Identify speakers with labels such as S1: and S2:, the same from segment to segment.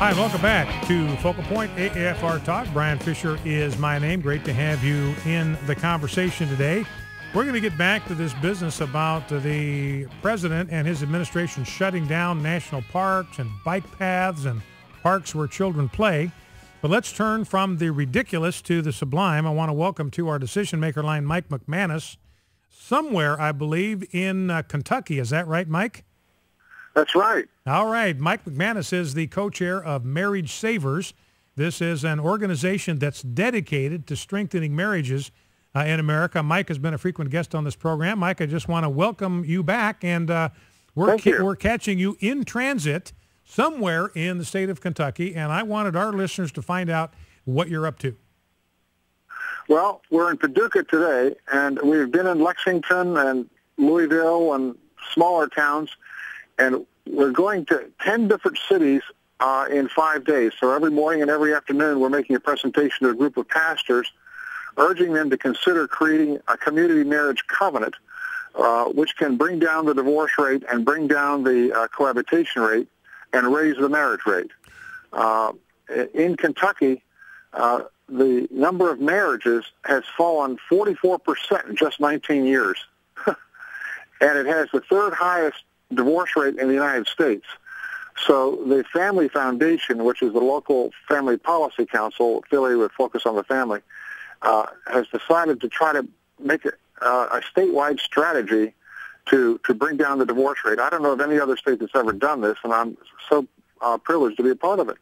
S1: Hi, and welcome back to Focal Point AAFR Talk. Brian Fisher is my name. Great to have you in the conversation today. We're going to get back to this business about the president and his administration shutting down national parks and bike paths and parks where children play. But let's turn from the ridiculous to the sublime. I want to welcome to our decision maker line Mike McManus, somewhere, I believe, in Kentucky. Is that right, Mike?
S2: That's right.
S1: All right. Mike McManus is the co-chair of Marriage Savers. This is an organization that's dedicated to strengthening marriages in America. Mike has been a frequent guest on this program. Mike, I just want to welcome you back, and we're catching you in transit somewhere in the state of Kentucky, and I wanted our listeners to find out what you're up to.
S2: Well, we're in Paducah today, and we've been in Lexington and Louisville and smaller towns, and we're going to 10 different cities in 5 days. So every morning and every afternoon, we're making a presentation to a group of pastors, urging them to consider creating a community marriage covenant, which can bring down the divorce rate and bring down the cohabitation rate and raise the marriage rate. In Kentucky, the number of marriages has fallen 44% in just 19 years, and it has the third highest divorce rate in the United States. So the Family Foundation, which is the local family policy council affiliated with Focus on the Family, has decided to try to make a statewide strategy to bring down the divorce rate. I don't know of any other state that's ever done this, and I'm so privileged to be a part of it.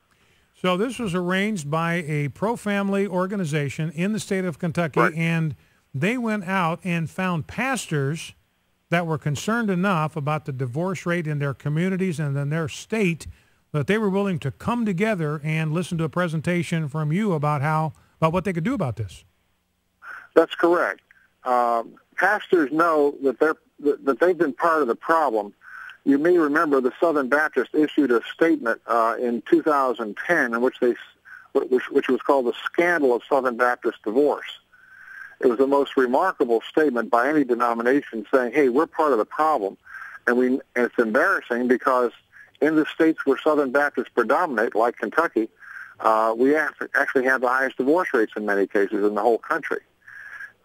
S1: So this was arranged by a pro-family organization in the state of Kentucky,
S2: right.
S1: And they went out and found pastors that were concerned enough about the divorce rate in their communities and in their state that they were willing to come together and listen to a presentation from you about what they could do about this. That's
S2: correct. Pastors know that they've been part of the problem. You may remember the Southern Baptist issued a statement in 2010 in which was called the Scandal of Southern Baptist Divorce. It was the most remarkable statement by any denomination saying, hey, we're part of the problem. And it's embarrassing because in the states where Southern Baptists predominate, like Kentucky, we actually have the highest divorce rates in many cases in the whole country.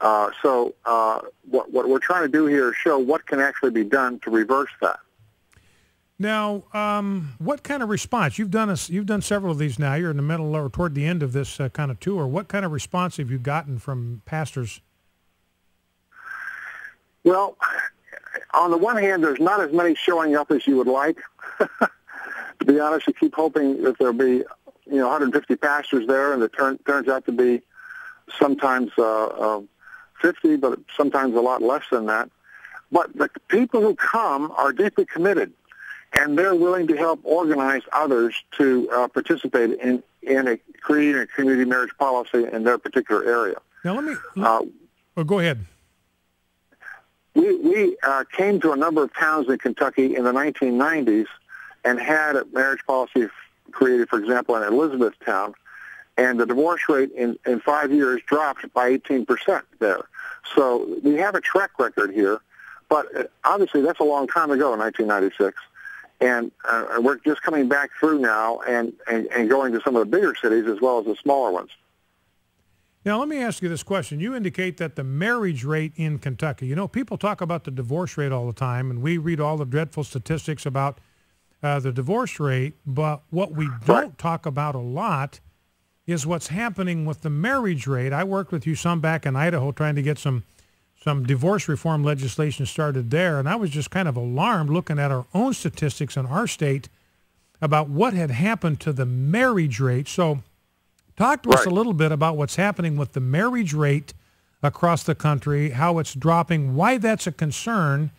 S2: So what we're trying to do here is show what can actually be done to reverse that.
S1: Now, what kind of response? You've done several of these now. You're in the middle or toward the end of this kind of tour. What kind of response have you gotten from pastors?
S2: Well, on the one hand, there's not as many showing up as you would like. To be honest, you keep hoping that there'll be 150 pastors there, and it turns out to be sometimes 50, but sometimes a lot less than that. But the people who come are deeply committed, and they're willing to help organize others to participate in creating a community marriage policy in their particular area.
S1: Now, go ahead.
S2: We came to a number of towns in Kentucky in the 1990s and had a marriage policy created, for example, in Elizabethtown, and the divorce rate in 5 years dropped by 18% there. So we have a track record here, but obviously that's a long time ago in 1996. And we're just coming back through now and going to some of the bigger cities as well as the smaller ones.
S1: Now, let me ask you this question. You indicate that the marriage rate in Kentucky, people talk about the divorce rate all the time, and we read all the dreadful statistics about the divorce rate, but what we don't talk about a lot is what's happening with the marriage rate. I worked with you some back in Idaho trying to get some divorce reform legislation started there, and I was just kind of alarmed looking at our own statistics in our state about what had happened to the marriage rate. So talk to us a little bit about what's happening with the marriage rate across the country, how it's dropping, why that's a concern,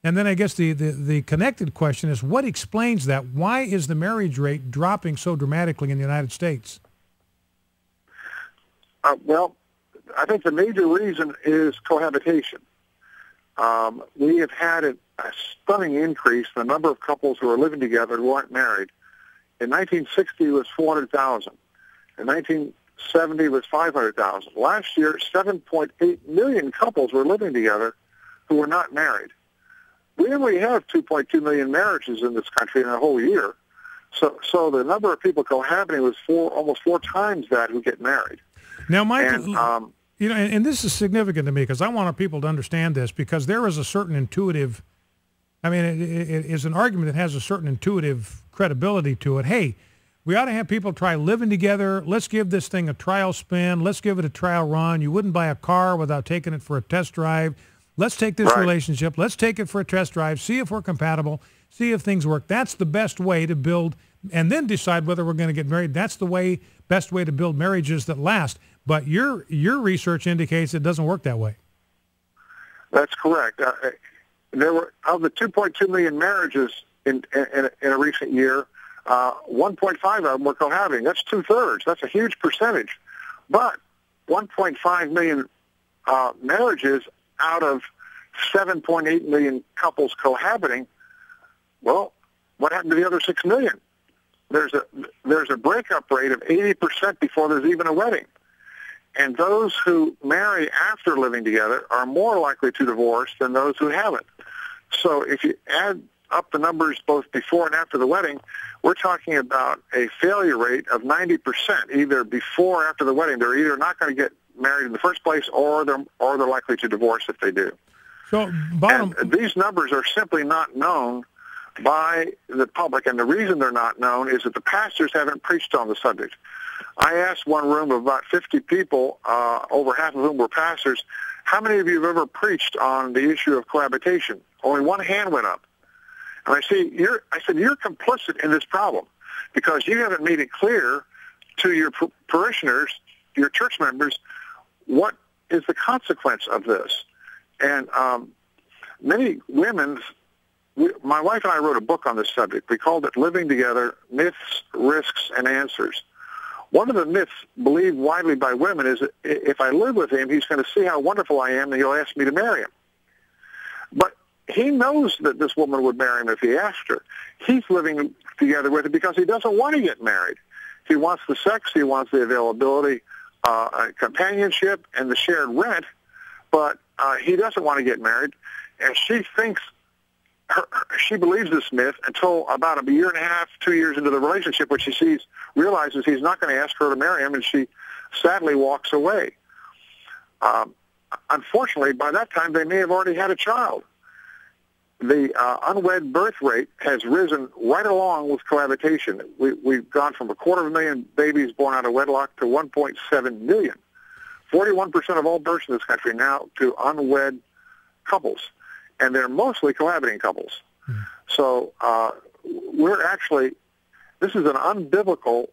S1: and then I guess the connected question is what explains that? Why is the marriage rate dropping so dramatically in the United States?
S2: Well, I think the major reason is cohabitation. We have had a stunning increase in the number of couples who are living together who aren't married. In 1960, it was 400,000. In 1970, it was 500,000. Last year, 7.8 million couples were living together who were not married. We only have 2.2 million marriages in this country in a whole year. So the number of people cohabiting was almost four times that who get married.
S1: Now, Mike,
S2: And,
S1: you know, and this is significant to me because I want people to understand this, because there is a certain intuitive, I mean, it is an argument that has a certain intuitive credibility to it. Hey, we ought to have people try living together. Let's give this thing a trial spin. Let's give it a trial run. You wouldn't buy a car without taking it for a test drive. Let's take this relationship. Let's take it for a test drive, see if we're compatible, see if things work. That's the best way to build, and then decide whether we're going to get married. That's the best way to build marriages that last. But your research indicates it doesn't work that way.
S2: That's correct. There were, of the 2.2 million marriages in a recent year, 1.5 of them were cohabiting. That's 2/3. That's a huge percentage. But 1.5 million marriages out of 7.8 million couples cohabiting, well, what happened to the other 6 million? There's a breakup rate of 80% before there's even a wedding. And those who marry after living together are more likely to divorce than those who haven't. So if you add up the numbers both before and after the wedding, we're talking about a failure rate of 90%, either before or after the wedding. They're either not going to get married in the first place, or they're likely to divorce if they do.
S1: So
S2: and these numbers are simply not known by the public, and the reason they're not known is that the pastors haven't preached on the subject. I asked one room of about 50 people, over half of whom were pastors, how many of you have ever preached on the issue of cohabitation? Only one hand went up. And I said, you're complicit in this problem because you haven't made it clear to your parishioners, your church members, what is the consequence of this. And many women, my wife and I wrote a book on this subject. We called it Living Together, Myths, Risks, and Answers. One of the myths believed widely by women is that if I live with him, he's going to see how wonderful I am and he'll ask me to marry him. But he knows that this woman would marry him if he asked her. He's living together with her because he doesn't want to get married. He wants the sex, he wants the availability, companionship, and the shared rent, but he doesn't want to get married. And she thinks, she believes this myth until about a year and a half, 2 years into the relationship, when she realizes he's not going to ask her to marry him, and she sadly walks away. Unfortunately, by that time, they may have already had a child. The unwed birth rate has risen right along with cohabitation. We've gone from 250,000 babies born out of wedlock to 1.7 million. 41% of all births in this country now to unwed couples, and they're mostly cohabiting couples. So this is an unbiblical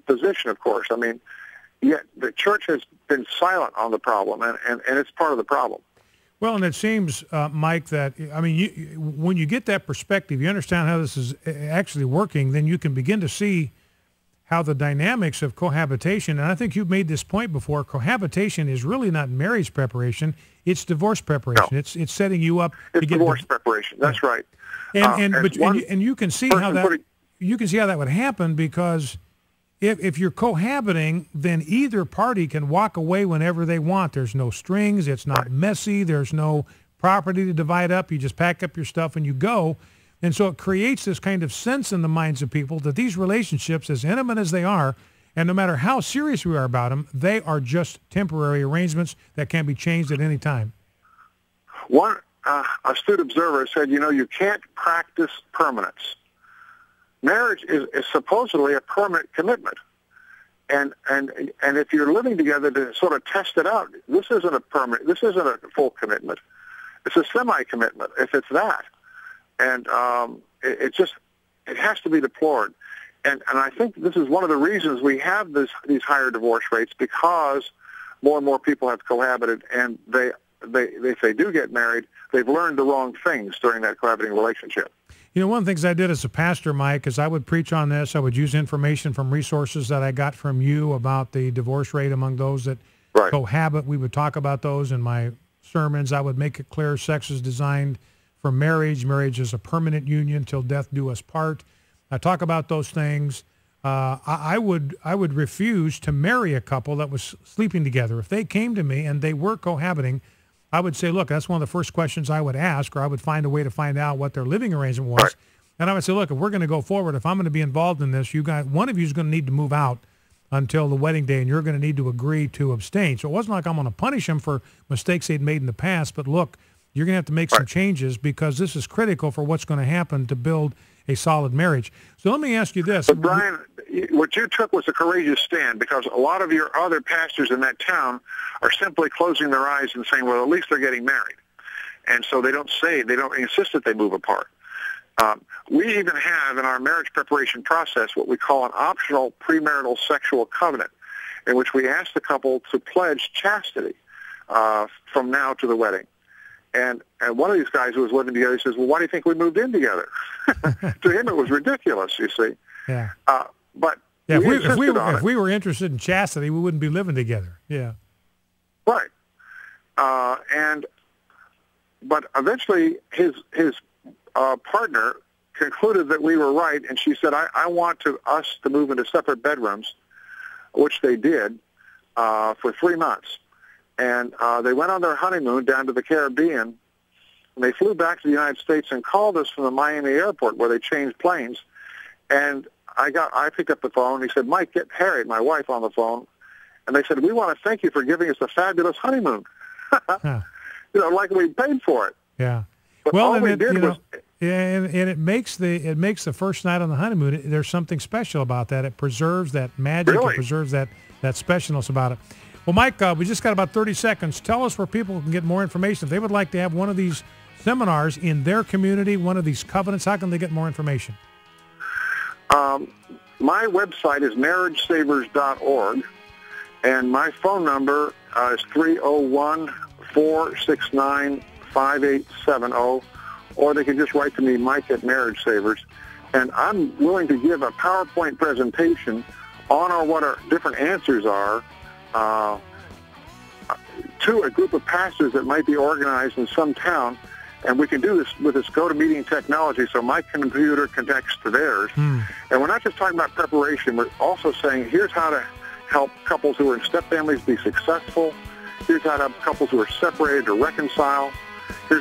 S2: position, of course. I mean, yet the church has been silent on the problem, and it's part of the problem.
S1: Well, and it seems, Mike, that, I mean, when you get that perspective, you understand how this is actually working, then you can begin to see how the dynamics of cohabitation, and I think you've made this point before, cohabitation is really not marriage preparation, it's divorce preparation. No. It's setting you up to get
S2: divorce preparation. That's right.
S1: And you can see how that would happen, because if you're cohabiting, then either party can walk away whenever they want. There's no strings. It's not messy. There's no property to divide up. You just pack up your stuff and you go. And so it creates this kind of sense in the minds of people that these relationships, as intimate as they are, and no matter how serious we are about them, they are just temporary arrangements that can be changed at any time.
S2: One astute observer said, you can't practice permanence. Marriage is supposedly a permanent commitment. And if you're living together to sort of test it out, this isn't a full commitment. It's a semi-commitment, if it's that. And it has to be deplored. And I think this is one of the reasons we have these higher divorce rates, because more and more people have cohabited, and if they do get married, they've learned the wrong things during that cohabiting relationship.
S1: One of the things I did as a pastor, Mike, is I would preach on this. I would use information from resources that I got from you about the divorce rate among those that cohabit. We would talk about those in my sermons. I would make it clear sex is designed for marriage. Marriage is a permanent union till death do us part. I talk about those things. I would refuse to marry a couple that was sleeping together. If they came to me and they were cohabiting, I would say, look, that's one of the first questions I would ask, or I would find a way to find out what their living arrangement was. And I would say, look, if we're going to go forward, if I'm going to be involved in this, one of you is going to need to move out until the wedding day, and you're going to need to agree to abstain. So it wasn't like I'm going to punish them for mistakes they'd made in the past, but look, you're going to have to make some changes because this is critical for what's going to happen to build a solid marriage. So let me ask you this.
S2: But Brian, what you took was a courageous stand, because a lot of your other pastors in that town are simply closing their eyes and saying, well, at least they're getting married. And so they don't insist that they move apart. We even have in our marriage preparation process what we call an optional premarital sexual covenant, in which we ask the couple to pledge chastity from now to the wedding. And one of these guys who was living together, he says, well, why do you think we moved in together? To him, it was ridiculous, you see.
S1: Yeah.
S2: But
S1: yeah, if we were interested in chastity, we wouldn't be living together. Yeah.
S2: Right. But eventually his partner concluded that we were right, and she said, I want us to move into separate bedrooms, which they did for 3 months. And they went on their honeymoon down to the Caribbean, and they flew back to the United States and called us from the Miami airport where they changed planes. And I picked up the phone. He said, Mike, get Harriet, my wife, on the phone. And they said, we want to thank you for giving us a fabulous honeymoon.
S1: Huh.
S2: Like we paid for it.
S1: Yeah.
S2: But
S1: well,
S2: all we did was...
S1: and it makes the first night on the honeymoon, there's something special about that. It preserves that magic.
S2: Really?
S1: It preserves that specialness about it. Well, Mike, we just got about 30 seconds. Tell us where people can get more information. If they would like to have one of these seminars in their community, one of these covenants, how can they get more information?
S2: My website is marriagesavers.org, and my phone number is 301-469-5870, or they can just write to me, Mike at Marriage Savers. And I'm willing to give a PowerPoint presentation on what our different answers are to a group of pastors that might be organized in some town, and we can do this with this GoToMeeting technology, so my computer connects to theirs. And we're not just talking about preparation, we're also saying here's how to help couples who are in step-families be successful. Here's how to help couples who are separated to reconcile.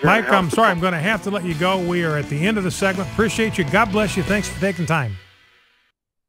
S1: Mike, I'm sorry, I'm going to have to let you go. We are at the end of the segment. Appreciate you. God bless you. Thanks for taking time.